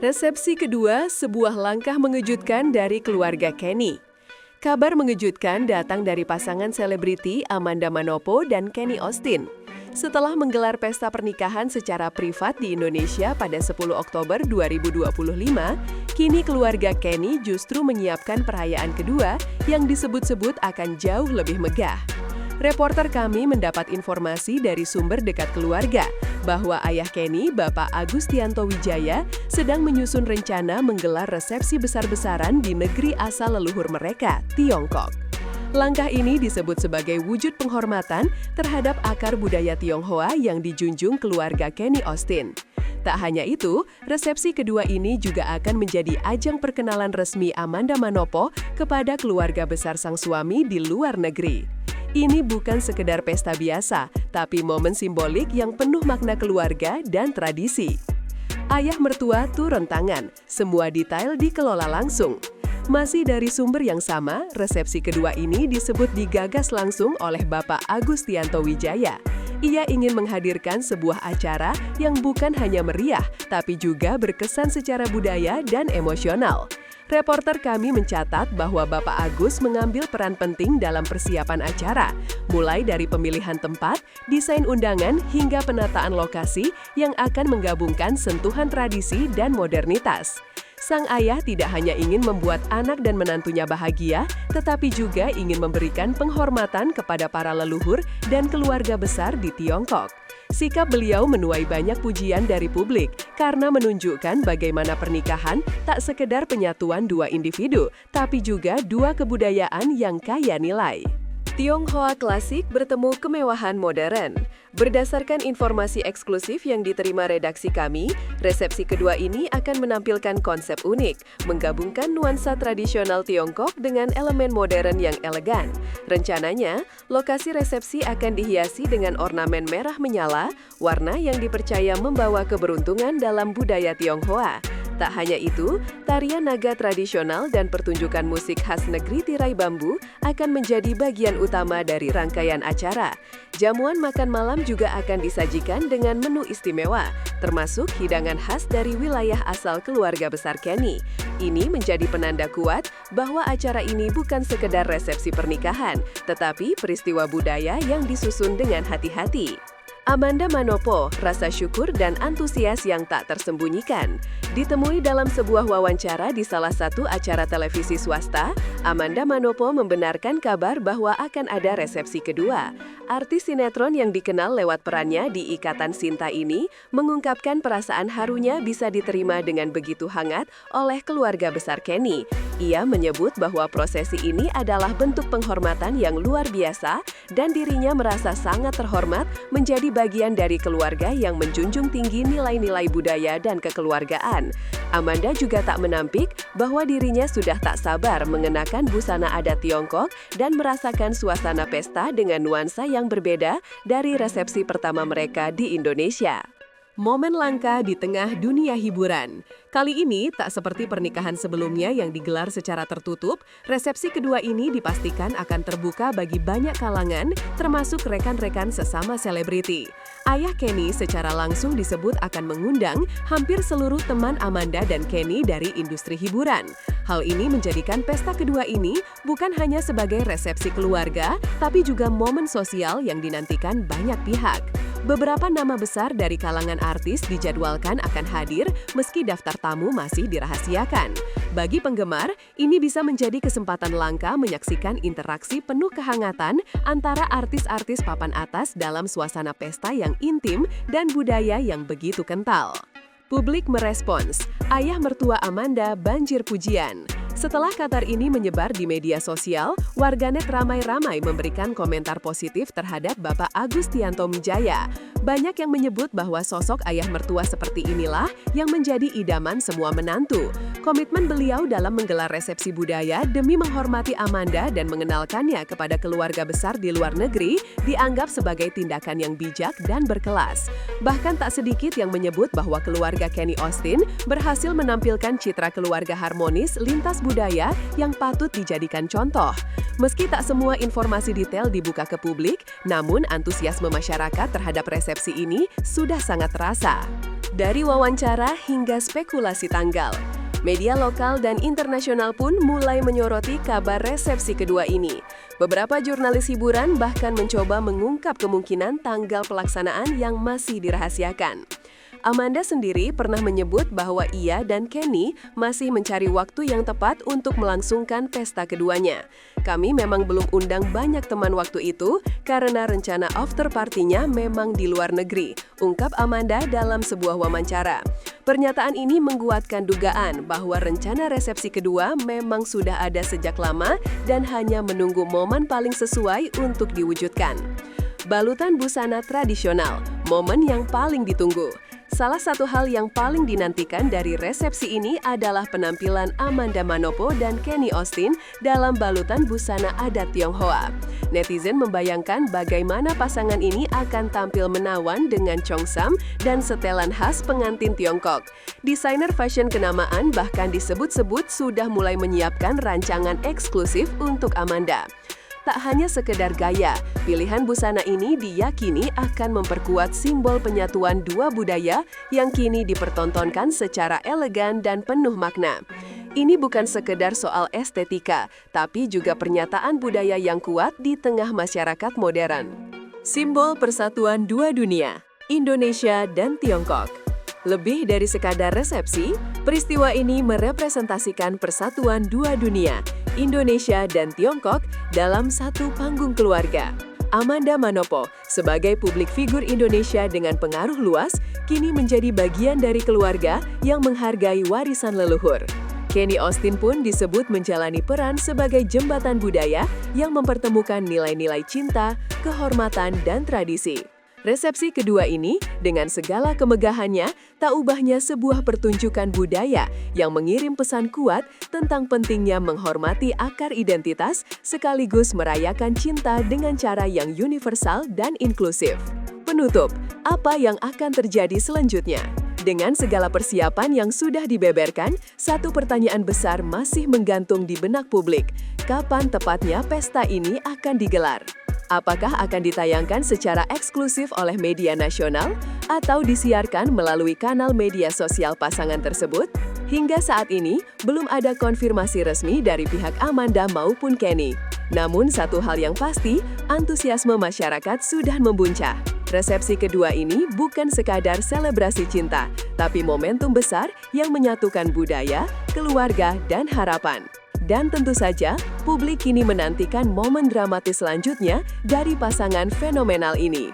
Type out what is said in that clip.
Resepsi kedua, sebuah langkah mengejutkan dari keluarga Kenny. Kabar mengejutkan datang dari pasangan selebriti Amanda Manopo dan Kenny Austin. Setelah menggelar pesta pernikahan secara privat di Indonesia pada 10 Oktober 2025, kini keluarga Kenny justru menyiapkan perayaan kedua yang disebut-sebut akan jauh lebih megah. Reporter kami mendapat informasi dari sumber dekat keluarga bahwa ayah Kenny, Bapak Agustianto Wijaya, sedang menyusun rencana menggelar resepsi besar-besaran di negeri asal leluhur mereka, Tiongkok. Langkah ini disebut sebagai wujud penghormatan terhadap akar budaya Tionghoa yang dijunjung keluarga Kenny Austin. Tak hanya itu, resepsi kedua ini juga akan menjadi ajang perkenalan resmi Amanda Manopo kepada keluarga besar sang suami di luar negeri. Ini bukan sekedar pesta biasa, tapi momen simbolik yang penuh makna keluarga dan tradisi. Ayah mertua turun tangan, semua detail dikelola langsung. Masih dari sumber yang sama, resepsi kedua ini disebut digagas langsung oleh Bapak Agustianto Wijaya. Ia ingin menghadirkan sebuah acara yang bukan hanya meriah, tapi juga berkesan secara budaya dan emosional. Reporter kami mencatat bahwa Bapak Agus mengambil peran penting dalam persiapan acara, mulai dari pemilihan tempat, desain undangan, hingga penataan lokasi yang akan menggabungkan sentuhan tradisi dan modernitas. Sang ayah tidak hanya ingin membuat anak dan menantunya bahagia, tetapi juga ingin memberikan penghormatan kepada para leluhur dan keluarga besar di Tiongkok. Sikap beliau menuai banyak pujian dari publik karena menunjukkan bagaimana pernikahan tak sekedar penyatuan dua individu, tapi juga dua kebudayaan yang kaya nilai. Tionghoa klasik bertemu kemewahan modern. Berdasarkan informasi eksklusif yang diterima redaksi kami, resepsi kedua ini akan menampilkan konsep unik, menggabungkan nuansa tradisional Tiongkok dengan elemen modern yang elegan. Rencananya, lokasi resepsi akan dihiasi dengan ornamen merah menyala, warna yang dipercaya membawa keberuntungan dalam budaya Tionghoa. Tak hanya itu, tarian naga tradisional dan pertunjukan musik khas negeri tirai bambu akan menjadi bagian utama dari rangkaian acara. Jamuan makan malam juga akan disajikan dengan menu istimewa, termasuk hidangan khas dari wilayah asal keluarga besar Kenny. Ini menjadi penanda kuat bahwa acara ini bukan sekedar resepsi pernikahan, tetapi peristiwa budaya yang disusun dengan hati-hati. Amanda Manopo, rasa syukur dan antusias yang tak tersembunyikan. Ditemui dalam sebuah wawancara di salah satu acara televisi swasta, Amanda Manopo membenarkan kabar bahwa akan ada resepsi kedua. Artis sinetron yang dikenal lewat perannya di Ikatan Cinta ini mengungkapkan perasaan harunya bisa diterima dengan begitu hangat oleh keluarga besar Kenny. Ia menyebut bahwa prosesi ini adalah bentuk penghormatan yang luar biasa dan dirinya merasa sangat terhormat menjadi bagian dari keluarga yang menjunjung tinggi nilai-nilai budaya dan kekeluargaan. Amanda juga tak menampik bahwa dirinya sudah tak sabar mengenakan busana adat Tiongkok dan merasakan suasana pesta dengan nuansa yang berbeda dari resepsi pertama mereka di Indonesia. Momen langka di tengah dunia hiburan. Kali ini, tak seperti pernikahan sebelumnya yang digelar secara tertutup, resepsi kedua ini dipastikan akan terbuka bagi banyak kalangan, termasuk rekan-rekan sesama selebriti. Ayah Kenny secara langsung disebut akan mengundang hampir seluruh teman Amanda dan Kenny dari industri hiburan. Hal ini menjadikan pesta kedua ini bukan hanya sebagai resepsi keluarga, tapi juga momen sosial yang dinantikan banyak pihak. Beberapa nama besar dari kalangan artis dijadwalkan akan hadir meski daftar tamu masih dirahasiakan. Bagi penggemar, ini bisa menjadi kesempatan langka menyaksikan interaksi penuh kehangatan antara artis-artis papan atas dalam suasana pesta yang intim dan budaya yang begitu kental. Publik merespons, ayah mertua Amanda banjir pujian. Setelah kabar ini menyebar di media sosial, warganet ramai-ramai memberikan komentar positif terhadap Bapak Agustianto Wijaya. Banyak yang menyebut bahwa sosok ayah mertua seperti inilah yang menjadi idaman semua menantu. Komitmen beliau dalam menggelar resepsi budaya demi menghormati Amanda dan mengenalkannya kepada keluarga besar di luar negeri dianggap sebagai tindakan yang bijak dan berkelas. Bahkan tak sedikit yang menyebut bahwa keluarga Kenny Austin berhasil menampilkan citra keluarga harmonis lintas budaya yang patut dijadikan contoh. Meski tak semua informasi detail dibuka ke publik, namun antusiasme masyarakat terhadap resepsi ini sudah sangat terasa. Dari wawancara hingga spekulasi tanggal, media lokal dan internasional pun mulai menyoroti kabar resepsi kedua ini. Beberapa jurnalis hiburan bahkan mencoba mengungkap kemungkinan tanggal pelaksanaan yang masih dirahasiakan. Amanda sendiri pernah menyebut bahwa ia dan Kenny masih mencari waktu yang tepat untuk melangsungkan pesta keduanya. Kami memang belum undang banyak teman waktu itu karena rencana after party-nya memang di luar negeri, ungkap Amanda dalam sebuah wawancara. Pernyataan ini menguatkan dugaan bahwa rencana resepsi kedua memang sudah ada sejak lama dan hanya menunggu momen paling sesuai untuk diwujudkan. Balutan busana tradisional, momen yang paling ditunggu. Salah satu hal yang paling dinantikan dari resepsi ini adalah penampilan Amanda Manopo dan Kenny Austin dalam balutan busana adat Tionghoa. Netizen membayangkan bagaimana pasangan ini akan tampil menawan dengan congsam dan setelan khas pengantin Tiongkok. Desainer fashion kenamaan bahkan disebut-sebut sudah mulai menyiapkan rancangan eksklusif untuk Amanda. Tak hanya sekedar gaya, pilihan busana ini diyakini akan memperkuat simbol penyatuan dua budaya yang kini dipertontonkan secara elegan dan penuh makna. Ini bukan sekedar soal estetika, tapi juga pernyataan budaya yang kuat di tengah masyarakat modern. Simbol persatuan dua dunia, Indonesia dan Tiongkok. Lebih dari sekadar resepsi, peristiwa ini merepresentasikan persatuan dua dunia, Indonesia dan Tiongkok dalam satu panggung keluarga. Amanda Manopo, sebagai publik figur Indonesia dengan pengaruh luas, kini menjadi bagian dari keluarga yang menghargai warisan leluhur. Kenny Austin pun disebut menjalani peran sebagai jembatan budaya yang mempertemukan nilai-nilai cinta, kehormatan, dan tradisi. Resepsi kedua ini, dengan segala kemegahannya, tak ubahnya sebuah pertunjukan budaya yang mengirim pesan kuat tentang pentingnya menghormati akar identitas sekaligus merayakan cinta dengan cara yang universal dan inklusif. Penutup, apa yang akan terjadi selanjutnya? Dengan segala persiapan yang sudah dibeberkan, satu pertanyaan besar masih menggantung di benak publik. Kapan tepatnya pesta ini akan digelar? Apakah akan ditayangkan secara eksklusif oleh media nasional atau disiarkan melalui kanal media sosial pasangan tersebut? Hingga saat ini, belum ada konfirmasi resmi dari pihak Amanda maupun Kenny. Namun satu hal yang pasti, antusiasme masyarakat sudah membuncah. Resepsi kedua ini bukan sekadar selebrasi cinta, tapi momentum besar yang menyatukan budaya, keluarga, dan harapan. Dan tentu saja, publik kini menantikan momen dramatis selanjutnya dari pasangan fenomenal ini.